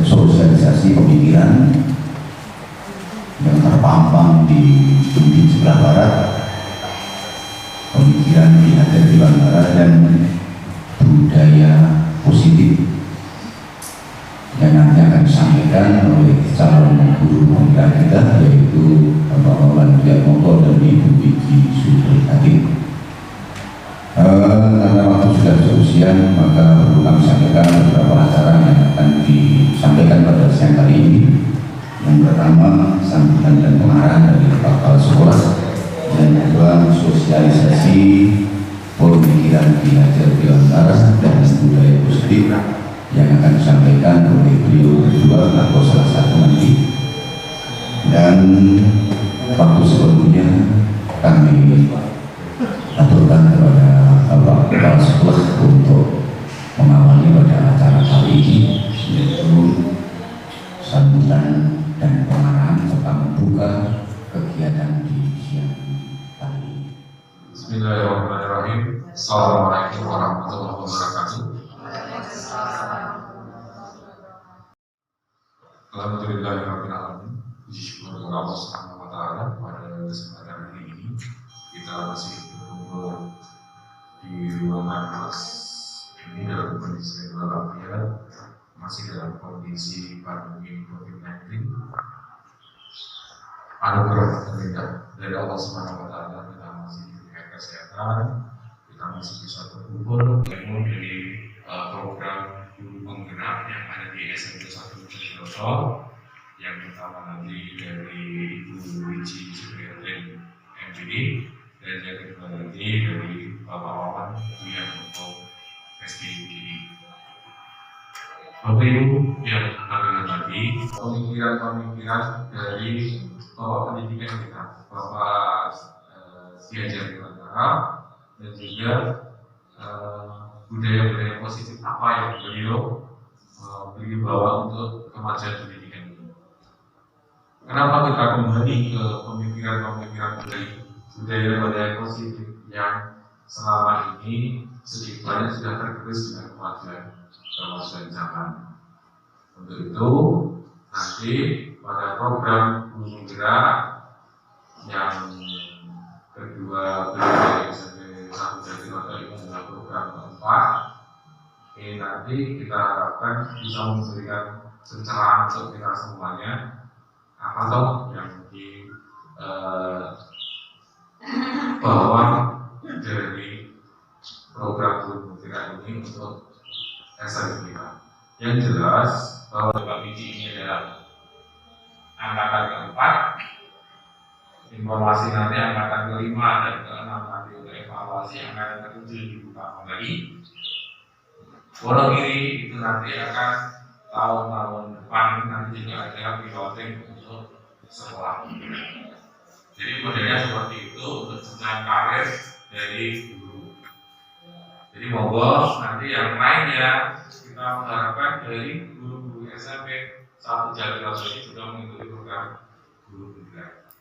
sosialisasi pemikiran yang terpampang di sebelah barat, pemikiran di sebelah barat dan budaya positif yang nanti akan disampaikan oleh calon guru pemikiran kita, yaitu Bapak Maulana Wiatmoko dan Ibu Wiji Supriyati. Karena waktu sudah seusian, maka perlu kami sampaikan beberapa acara yang akan disampaikan pada siang hari ini. Yang pertama, sambutan dan pengarahan dari kepala sekolah, dan kedua, sosialisasi pemikiran belajar Belantara dan budaya positif yang akan disampaikan oleh beliau berdua atau salah satu nanti. Dan waktu sebelumnya kami aturkan kepada Bapak Kepala Sekolah untuk mengawali pada acara kali ini, yaitu sambutan dan pengarahan serta membuka kegiatan di siang kali ini. Bismillahirrahmanirrahim. Assalamualaikum warahmatullahi wabarakatuh. Alhamdulillahirabbil alamin. Puji syukur kepada Allah Subhanahu wa taala pada kesempatan hari ini kita masih berkumpul di ruangan kelas ini dalam kondisi walafiat, masih dalam kondisi pandemi COVID-19. Anugerah terindah dari Allah Subhanahu wa taala, kita masih diberikan kesehatan, kita masih bisa berkumpul dari program guru penggerak yang ada di SMP 1 Jogja, yang pertama nanti dari Ibu Wiji Supriyati MPD, dan yang kedua nanti dari Bapak Wawan Wiatmoko SPUGI. Bapak Ibu yang kami hormati, pemikiran-pemikiran dari Bapak pendidikan kita, Bapak Siajar Belantara, dan juga budaya-budaya positif apa yang beliau bawa untuk kemajuan pendidikan ini. Kenapa kita kembali ke pemikiran-pemikiran budaya-budaya positif yang selama ini sedikit banyak sudah tergerus dengan kemajuan zaman. Untuk itu, nanti pada program guru bergerak. Yang kedua dari SMP 1 Jatiroto itu adalah program keempat. Ini nanti kita harapkan bisa memberikan pencerahan untuk kita semuanya apa toh yang di bawah dari program guru bergerak ini untuk SMP kita. Yang jelas bahwa Bapak Wiji ini adalah angkatan keempat, informasi nanti angkatan kelima dan keenam nanti untuk evaluasi angkatan ketujuh dibuka kembali. Wonogiri itu nanti akan tahun-tahun depan nanti juga ada piloting untuk sekolah. Jadi modelnya seperti itu untuk jenjang karir dari guru. Jadi monggo nanti yang lainnya kita mengharapkan dari guru-guru SMP 1 Jatiroto ini juga mengikuti program guru bergerak.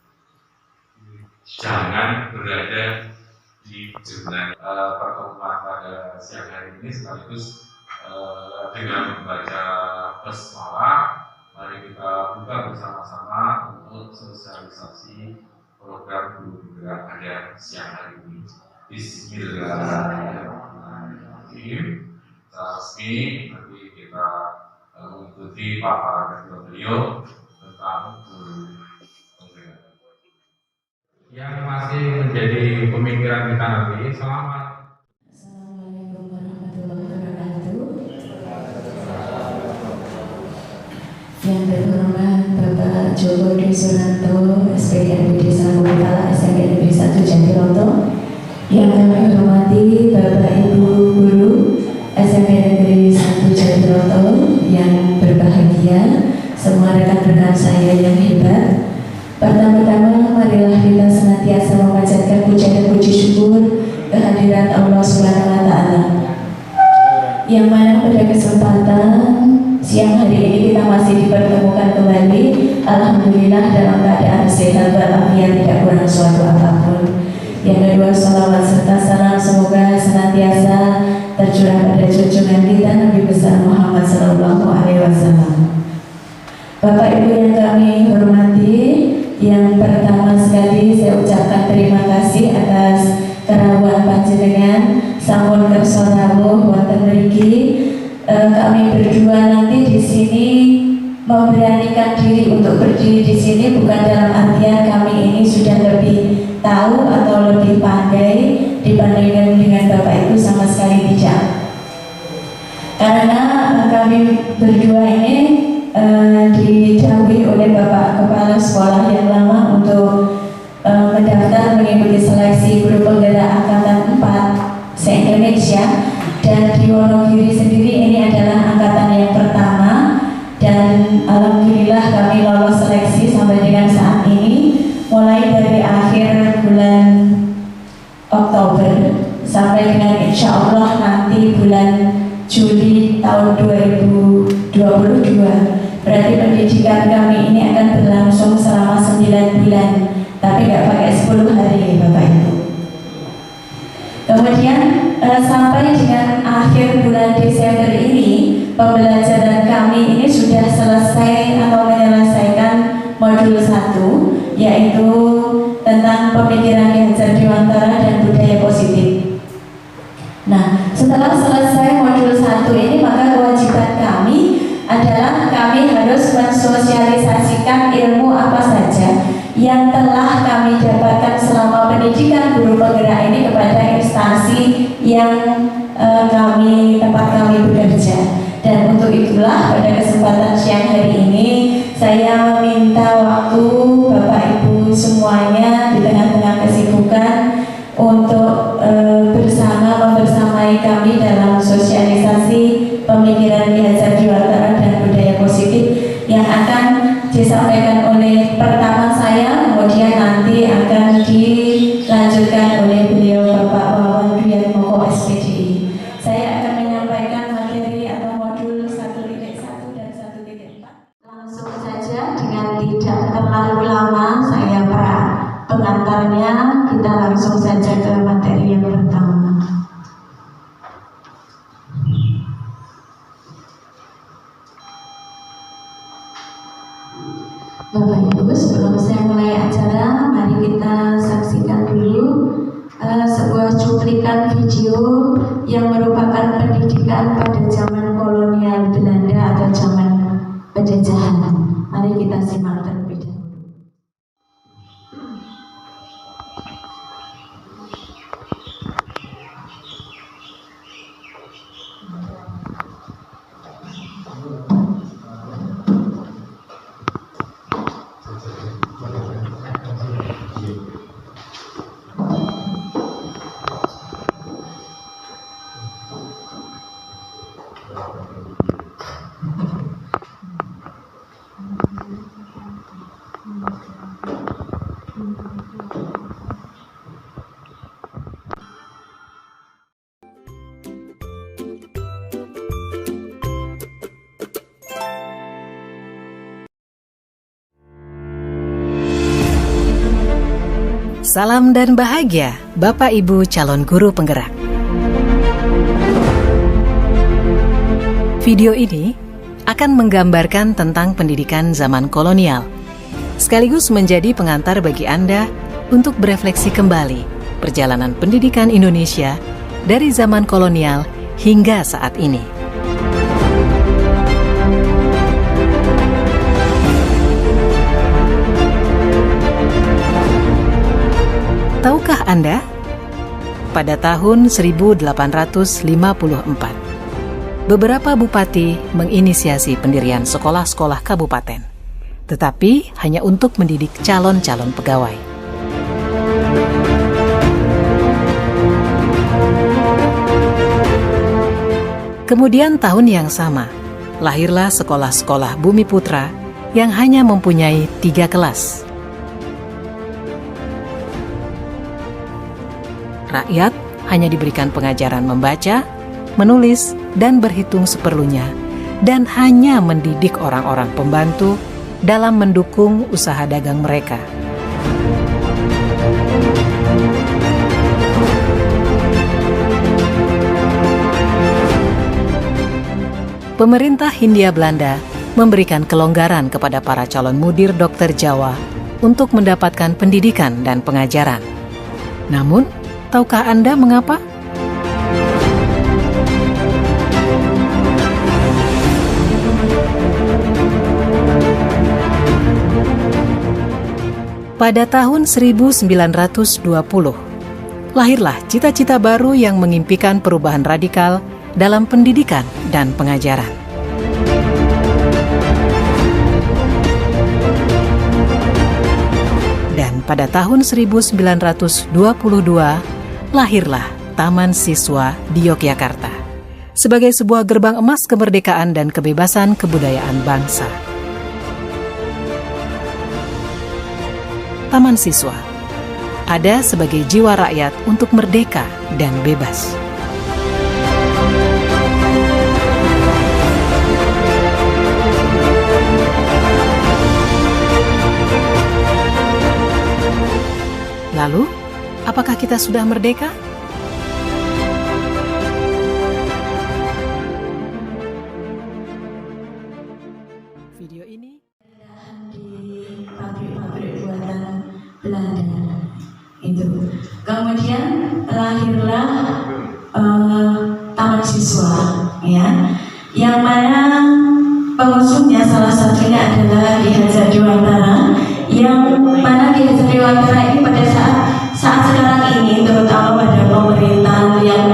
Jangan berada di zona pertemuan pada siang hari ini sekaligus dengan membaca basmalah. Mari kita buka bersama-sama untuk sosialisasi program guru bergerak pada siang hari ini. Bismillahirrahmanirrahim. Resmi nanti kita mengikuti paparan dari beliau tentang guru bergerak. Yang masih menjadi pemikiran kita nanti selama. Assalamualaikum warahmatullahi wabarakatuh. Yang terhormat Bapak Joko Dwi Suranto, SPDN Desa Murtala SMP Negeri 1 Jatiroto. Yang kami hormati Bapak Ibu Guru SMP Negeri 1 Jatiroto yang berbahagia, semua rekan-rekan saya yang hebat. Pertama-tama marilah kita senantiasa memanjatkan puja dan puji syukur kehadirat Allah Subhanahu wa Ta'ala, yang mana pada kesempatan siang hari ini kita masih dipertemukan kembali, alhamdulillah dalam keadaan sehat walafiat, tidak kurang suatu apapun. Yang kedua, salawat serta salam semoga senantiasa tercurah pada junjungan kita Nabi besar Muhammad SAW. Bapak Ibu yang kami hormati, yang pertama sekali saya ucapkan terima kasih atas kerawuhan panjenengan sampun kersa rawuh wonten mriki. Kami berdua nanti di sini memberanikan diri untuk berdiri di sini bukan dalam artian kami ini sudah lebih tahu atau lebih pandai dibandingkan dengan Bapak Ibu, sama sekali tidak. Karena kami berdua ini didahului oleh Bapak Kepala Sekolah yang lama untuk mendaftar mengikuti seleksi guru penggerak angkatan 4 se-Indonesia, dan di Wonogiri sendiri ini adalah angkatan yang pertama, dan alhamdulillah kami lolos seleksi sampai dengan saat ini, mulai dari akhir bulan Oktober sampai dengan insya Allah nanti bulan Juli tahun 2022. Berarti pendidikan kami ini akan berlangsung selama 9 bulan, tapi nggak pakai 10 hari Bapak Ibu. Kemudian sampai dengan akhir bulan Desember ini, pembelajaran kami ini sudah selesai atau menyelesaikan modul 1, yaitu tentang pemikiran Ki Hajar Dewantara dan budaya positif. Nah, setelah selesai modul 1 ini, maka kewajiban kami adalah kami harus mensosialisasikan ilmu apa saja yang telah kami dapatkan selama pendidikan guru penggerak ini kepada instansi yang tempat kami bekerja. Dan untuk itulah pada kesempatan siang hari ini saya meminta waktu Bapak Ibu semuanya di tengah-tengah kesibukan untuk membersamai kami dalam sosialisasi pemikiran Ki Hajar Dewantara dan budaya positif yang akan disampaikan oleh pertama saya, kemudian nanti akan dilanjutkan oleh beliau Bapak Wawan Duyatmoko SPDI. Saya akan menyampaikan materi atau modul 1.1 dan 1.4. Langsung saja dengan tidak terlalu lama saya pengantarnya, kita langsung saja ke materi yang pertama. Bapak Ibu, sebelum saya mulai acara, mari kita saksikan dulu sebuah cuplikan video yang merupakan pendidikan pada zaman kolonial Belanda atau zaman penjajahan. Mari kita simak terlebih dahulu. Salam dan bahagia, Bapak Ibu calon guru penggerak. Video ini akan menggambarkan tentang pendidikan zaman kolonial, sekaligus menjadi pengantar bagi Anda untuk berefleksi kembali perjalanan pendidikan Indonesia dari zaman kolonial hingga saat ini. Tahukah Anda, pada tahun 1854, beberapa bupati menginisiasi pendirian sekolah-sekolah kabupaten, tetapi hanya untuk mendidik calon-calon pegawai. Kemudian tahun yang sama, lahirlah sekolah-sekolah Bumi Putra yang hanya mempunyai 3 kelas. Rakyat hanya diberikan pengajaran membaca, menulis, dan berhitung seperlunya, dan hanya mendidik orang-orang pembantu dalam mendukung usaha dagang mereka. Pemerintah Hindia Belanda memberikan kelonggaran kepada para calon mudir dokter Jawa untuk mendapatkan pendidikan dan pengajaran. Namun, tahukah Anda mengapa? Pada tahun 1920, lahirlah cita-cita baru yang mengimpikan perubahan radikal dalam pendidikan dan pengajaran. Dan pada tahun 1922, lahirlah Taman Siswa di Yogyakarta sebagai sebuah gerbang emas kemerdekaan dan kebebasan kebudayaan bangsa. Taman Siswa ada sebagai jiwa rakyat untuk merdeka dan bebas. Lalu, apakah kita sudah merdeka? Video ini di pabrik-pabrik buatan Belanda itu. Kemudian lahirlah Taman Siswa, ya, yang mana pengusungnya salah satunya adalah Ki Hajar Dewantara, yang mana Ki Hajar Dewantara ini pada saat sekarang ini, terutama pada pemerintahan yang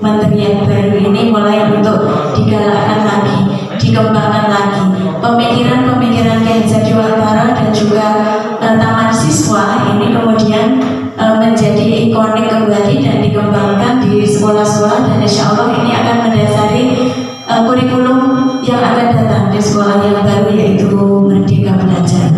menteri yang baru ini, mulai untuk digalakkan lagi, dikembangkan lagi pemikiran-pemikiran Ki Hajar Dewantara dan juga Taman Siswa ini kemudian menjadi ikonik kembali dan dikembangkan di sekolah-sekolah, dan insya Allah ini akan mendasari kurikulum yang akan datang di sekolah yang baru, yaitu Merdeka Belajar.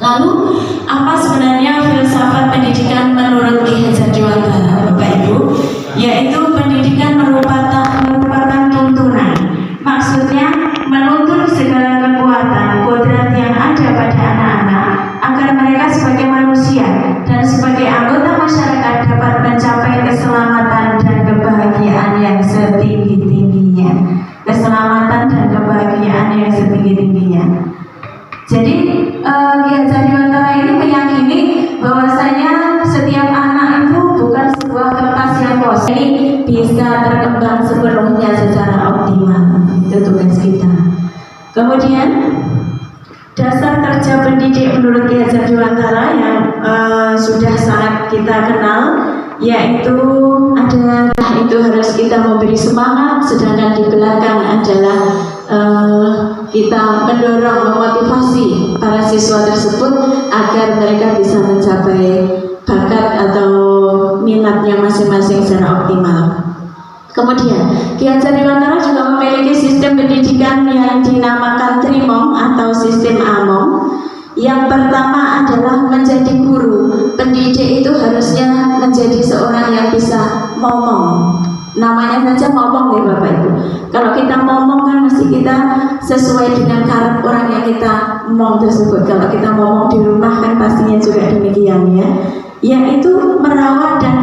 Lalu, apa sebenarnya filsafat pendidikan menurut Ki Hajar Dewantara, Bapak Ibu? Yaitu pendidikan merupakan tuntunan. Maksudnya menuntun segala kekuatan, kodrat yang ada pada anak-anak agar mereka sebagai manusia dan sebagai anggota masyarakat dapat mencapai keselamatan dan kebahagiaan yang setinggi-tingginya. Keselamatan dan kebahagiaan yang setinggi-tingginya. Jadi Ki Hajar Dewantara ini meyakini bahwasanya setiap anak itu bukan sebuah kertas yang kosong, ini bisa terkembang sepenuhnya secara optimal. Itu tugas kita. Kemudian dasar kerja pendidik menurut Ki Hajar Dewantara yang sudah sangat kita kenal, yaitu adalah itu harus kita memberi semangat, sedangkan di belakang adalah kita mendorong, memotivasi para siswa tersebut agar mereka bisa mencapai bakat atau minatnya masing-masing secara optimal. Kemudian Ki Hajar Dewantara juga memiliki sistem pendidikan yang dinamakan Trimong atau sistem Among. Yang pertama adalah menjadi guru. Pendidik itu harusnya menjadi seorang yang bisa ngomong. Namanya saja ngomong ya Bapak Ibu. Kalau kita ngomong kan mesti kita sesuai dengan karakter orang yang kita ngomong tersebut. Kalau kita ngomong di rumah kan pastinya juga demikian ya. Yaitu merawat dan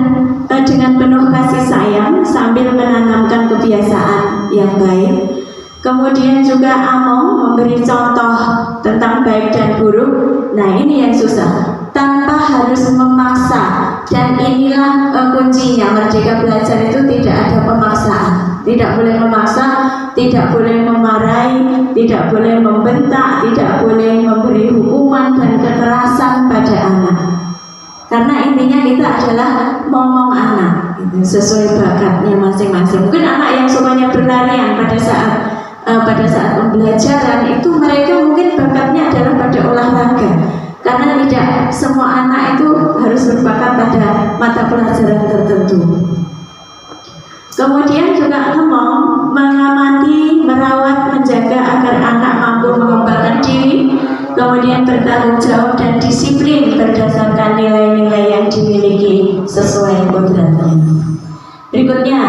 dengan penuh kasih sayang sambil menanamkan kebiasaan yang baik. Kemudian juga Among memberi contoh tentang baik dan buruk. Nah ini yang susah, tanpa harus memaksa. Dan inilah kuncinya, Merdeka Belajar itu tidak ada pemaksaan. Tidak boleh memaksa, tidak boleh memarahi, tidak boleh membentak, tidak boleh memberi hukuman dan kekerasan pada anak. Karena intinya kita adalah ngomong anak gitu, sesuai bakatnya masing-masing. Mungkin anak yang sukanya berlarian pada saat pembelajaran itu mereka mungkin bakatnya adalah pada olahraga. Karena tidak semua anak itu harus berbakat pada mata pelajaran tertentu. Kemudian juga Among mengamati, merawat, menjaga agar anak mampu mengembangkan diri, kemudian bertanggung jawab dan disiplin berdasarkan nilai-nilai yang dimiliki sesuai kodratnya. Berikutnya,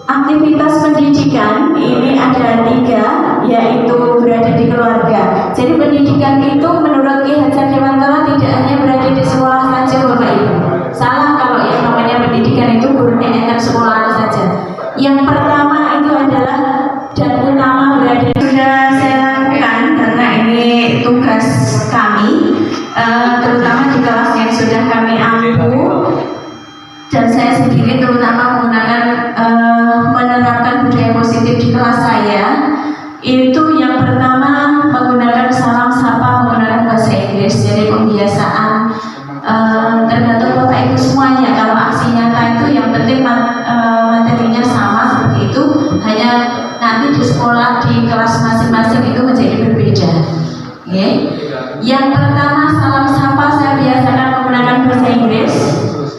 aktivitas pendidikan ini ada 3, yaitu berada di keluarga. Jadi pendidikan itu menurut Ki Hajar Dewantara tidak hanya berada di sekolah saja Bapak Ibu. Salah kalau yang namanya pendidikan itu gurunya enak sekolah saja. Yang pertama itu adalah dan utama berada sudah saya lakukan karena ini tugas kami, terutama di kelas yang sudah kami ampu. Dan saya sendiri terutama menggunakan menerapkan budaya positif di kelas saya. Itu yang pertama menggunakan salam sapa menggunakan bahasa Inggris. Jadi pembiasaan tergantung Bapak Ibu semuanya. Kalau aksi nyata itu yang penting materinya sama seperti itu. Hanya nanti di sekolah di kelas masing-masing itu menjadi berbeda. Okay. Yang pertama salam sapa saya biasakan menggunakan bahasa Inggris.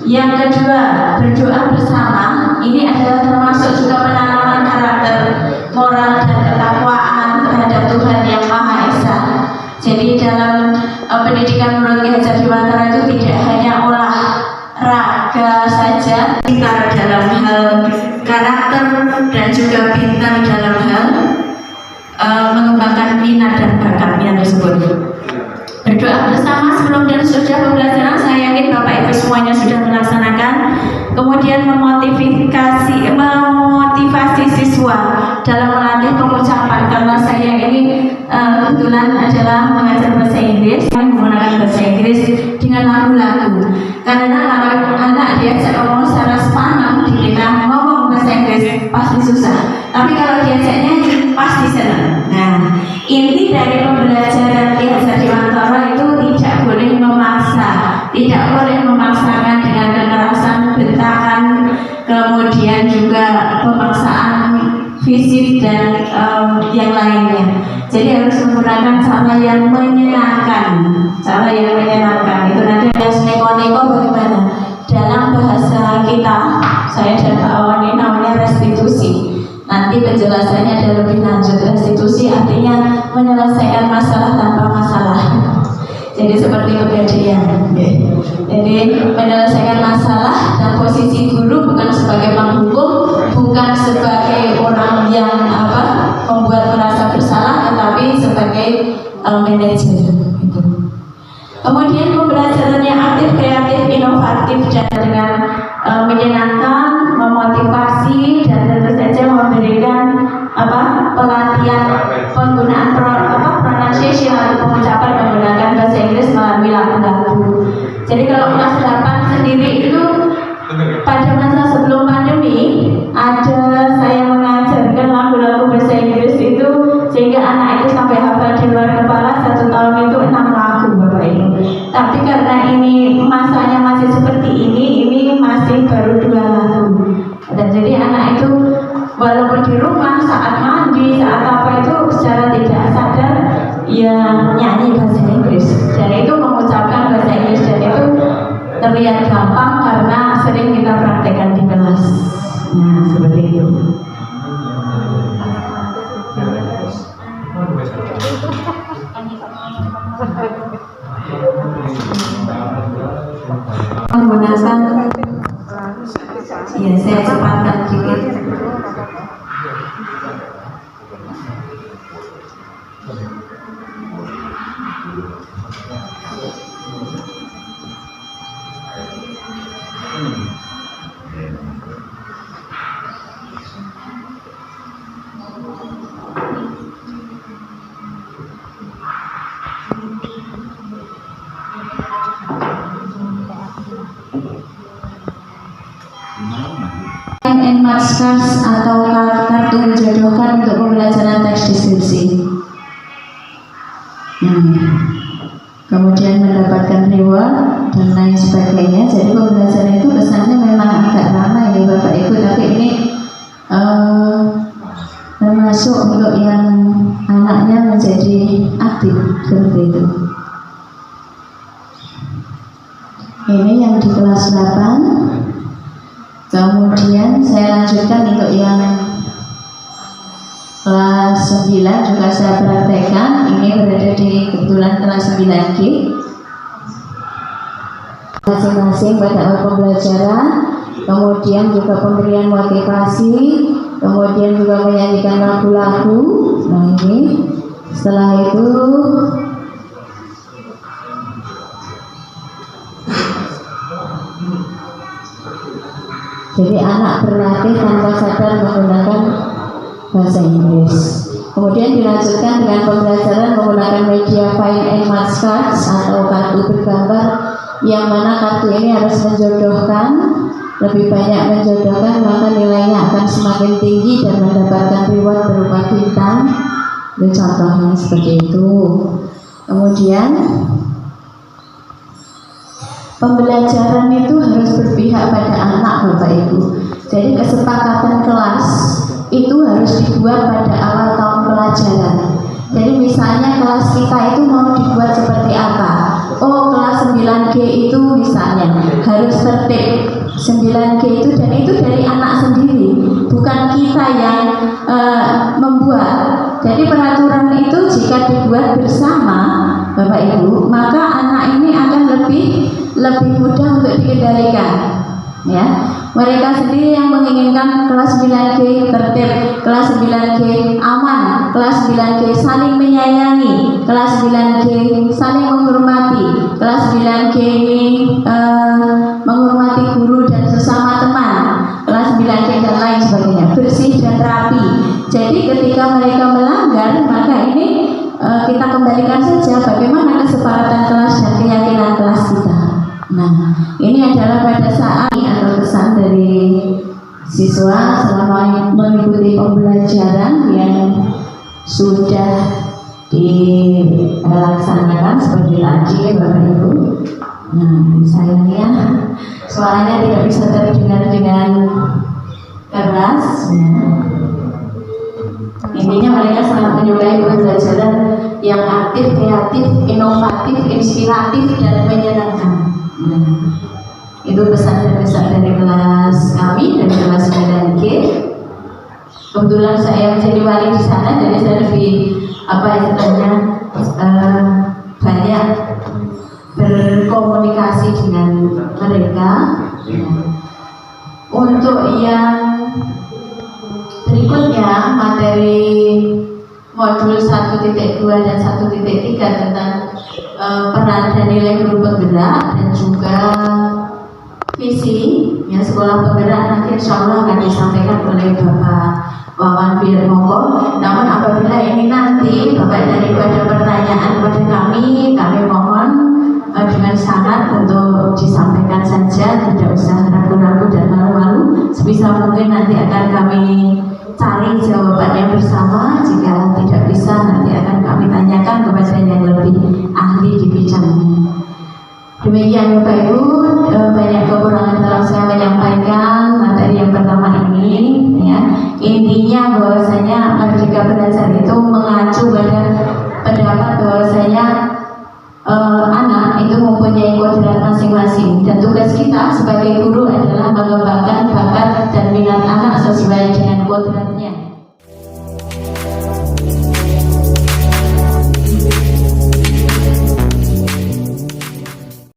Yang kedua, berdoa bersama. Ini adalah termasuk juga penanaman karakter moral dan ketakwaan terhadap Tuhan Yang Maha Esa. Jadi dalam pendidikan menurut Ki Hajar Dewantara itu tidak hanya olahraga saja, pintar dalam hal karakter dan juga pintar dalam hal mengembangkan minat dan bakatnya tersebut. Berdoa bersama sebelum dan sesudah pembelajaran, saya yakin Bapak Ibu semuanya sudah melaksanakan. Kemudian memotivasi siswa dalam melatih pengucapan, karena saya ini kebetulan adalah mengajar bahasa Inggris, menggunakan bahasa Inggris dengan lagu-lagu. Karena kalau anak diajak ngomong secara Spanyol, kita ngomong bahasa Inggris pasti susah. Tapi kalau diajak nyanyi pasti senang. Nah, inti dari pembelajaran Ki Hajar Dewantara itu tidak boleh memaksa, tidak boleh memaksakan dengan kekerasan, bentakan, kemudian juga pemaksaan fisik dan yang lainnya. Jadi harus menggunakan cara yang menyenangkan, cara yang menyenangkan. Itu nanti ada neko-neko bagaimana dalam bahasa kita, saya dan Pak Awan ini namanya restitusi. Nanti penjelasannya ada lebih lanjut. Restitusi artinya menyelesaikan masalah tanpa masalah. Jadi seperti kejadian. Jadi menyelesaikan masalah dan posisi guru bukan sebagai penghukum, bukan sebagai orang yang membuat merasa bersalah, tetapi sebagai manajer. Kemudian pembelajarannya aktif, kreatif, inovatif dan dengan menyenangkan, memotivasi dan tentu saja memberikan pelatihan latihan penggunaan pronunciation atau pengucapan menggunakan bahasa Inggris melalui lagu-lagu. Jadi kalau kelas 8 sendiri itu pada masa sebelum pandemi ada saya mengajarkan lagu-lagu bahasa Inggris itu sehingga anak itu sampai hafal di luar kepala 1 tahun itu 6 lagu Bapak Ibu. Tapi karena ini masanya masih seperti ini masih baru 2 lagu. Dan jadi anak itu walaupun di rumah saat mandi saat apa itu secara tidak sadar ya nyanyi bahasa Inggris. Dan itu mengucapkan bahasa Inggris dan itu terlihat gampang karena sering kita praktekkan di kelas. Nah, seperti itu. Menggunakan ya saya cepatkan sedikit. And match cards atau kartu menjodohkan untuk pembelajaran teks deskripsi. Kemudian mendapatkan reward dan lain sebagainya. Jadi pembelajaran itu kesannya memang agak ramai ya Bapak Ibu, tapi ini termasuk untuk yang anaknya menjadi aktif seperti itu. Ini yang di kelas 8. Kemudian saya lanjutkan untuk yang kelas 9 juga saya praktekkan. Ini berada di kebetulan kelas 9G. Masing-masing pada awal pembelajaran, kemudian juga pemberian motivasi, kemudian juga menyanyikan lagu-lagu. Nah ini setelah itu jadi anak berlatih tanpa sadar menggunakan bahasa Inggris. Kemudian dilanjutkan dengan pembelajaran menggunakan media file and match cards atau kartu bergambar, yang mana kartu ini harus menjodohkan. Lebih banyak menjodohkan maka nilainya akan semakin tinggi dan mendapatkan reward berupa bintang. Itu contohnya seperti itu. Kemudian pembelajaran itu harus berpihak pada anak Bapak Ibu. Jadi kesepakatan kelas itu harus dibuat pada awal tahun pelajaran. Jadi misalnya kelas kita itu mau dibuat seperti apa? Oh, kelas 9G itu misalnya harus tertib 9G itu, dan itu dari anak sendiri, bukan kita yang membuat. Jadi peraturan itu jika dibuat bersama Bapak Ibu, maka anak ini akan lebih mudah untuk dikendalikan. Ya, mereka sendiri yang menginginkan kelas 9G tertib, kelas 9G aman, kelas 9G saling menyayangi, kelas 9G saling menghormati, kelas 9G ini menghormati guru dan sesama teman, kelas 9G dan lain sebagainya, bersih dan rapi. Jadi ketika mereka melanggar, maka ini kita kembalikan saja bagaimana kesepakatan kelas dan keyakinan kelas kita. Nah, ini adalah pada saat atau kesan dari siswa selama mengikuti pembelajaran yang sudah dilaksanakan seperti tadi Bapak Ibu. Nah, sayangnya suaranya tidak bisa terdengar dengan keras. Intinya mereka sangat menyukai pembelajaran yang aktif, kreatif, inovatif, inspiratif, dan menyenangkan. Itu pesan dari kelas kami, dari kelas 9G. Kebetulan saya menjadi wali di sana, jadi saya lebih banyak berkomunikasi dengan mereka. Untuk yang berikutnya, materi modul 1.2 dan 1.3 tentang peran dan nilai guru penggerak dan juga visi ya sekolah penggerak nanti insya Allah akan disampaikan oleh Bapak Wawan Wirmoko. Namun apabila ini nanti Bapak daripada pertanyaan kepada kami mohon dengan sangat untuk disampaikan saja, tidak usah ragu-ragu dan malu-malu. Sebisa mungkin nanti akan kami cari jawabannya bersama. Jika tidak bisa nanti akan kami tanyakan kepada yang lebih ahli di bidangnya. Demikian Bapak Ibu, banyak kekurangan telah saya menyampaikan materi yang pertama ini ya. Intinya bahwasanya Merdeka Belajar itu mengacu pada pendapat bahwasanya anak itu mempunyai kodrat masing-masing, dan tugas kita sebagai guru adalah mengembangkan bakat dan minat anak sesuai dengan kodratnya.